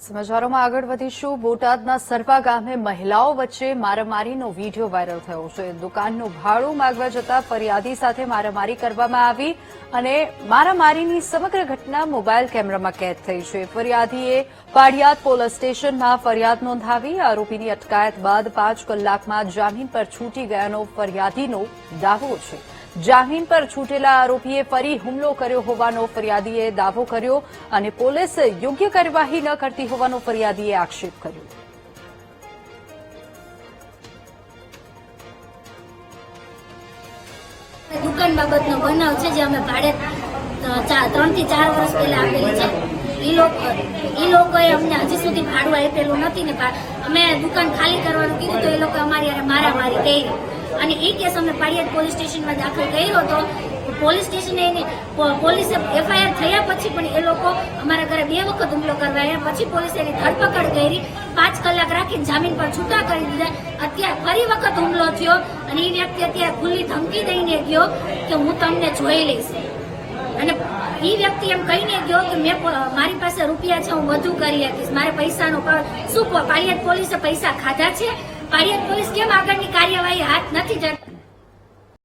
સમાચારોમાં આગળ વધીશું। બોટાદના સરવા ગામે મહિલાઓ વચ્ચે મારામારીનો વીડિયો વાયરલ થયો છે। દુકાનનું ભાડું માંગવા જતા ફરિયાદી સાથે મારામારી કરવામાં આવી અને મારામારીની સમગ્ર ઘટના મોબાઈલ કેમેરામાં કેદ થઈ છે। ફરિયાદીએ પાડિયાદ પોલીસ સ્ટેશનમાં ફરિયાદ નોંધાવી। આરોપીની અટકાયત બાદ 5 કલાકમાં જામીન પર છૂટી ગયાનો ફરિયાદીનો દાવો છે। જામીન પર છૂટેલા આરોપીએ ફરી હુમલો કર્યો હોવાનો ફરિયાદીએ દાવો કર્યો અને પોલીસ યોગ્ય કાર્યવાહી ન કરતી હોવાનો ફરિયાદીએ આક્ષેપ કર્યો। દુકાન બાબતનો બનાવ છે જે અમે ભાડે 3 થી 4 વર્ષ પહેલા આપેલી છે। એ લોકોએ અમને હજી સુધી ભાડું આપેલું નથી ને અમે દુકાન ખાલી કરવાનું કીધું તો એ લોકો અમારી યારે મારામારી કરી અને એ કેસ અમે પાડિયાદ પોલીસ સ્ટેશનમાં દાખલ કર્યો હતો। પોલીસ સ્ટેશને પોલીસે એફઆઈઆર થયા પછી પણ એ લોકો અમારા ઘરે 2 વખત હુમલો કરવા આવ્યા। પછી પોલીસે એની ધરપકડ કરી, 5 કલાક રાખીને જામીન પર છૂટા કરી દીધા। અત્યારે ફરી વખત હુમલો થયો અને એ વ્યક્તિ અત્યારે ખુલ્લી ધમકી દઈને ગયો કે હું તમને જોઈ લઈશ અને એ વ્યક્તિ એમ કહીને ગયો કે મારી પાસે રૂપિયા છે, હું વધુ કરી આપીશ, મારે પૈસાનો શું પાડિયાદ પોલીસે પૈસા ખાધા છે? પાડિયાદ પોલીસ કેમ આગળની કાર્યવાહી હાથ નથી ધરતી?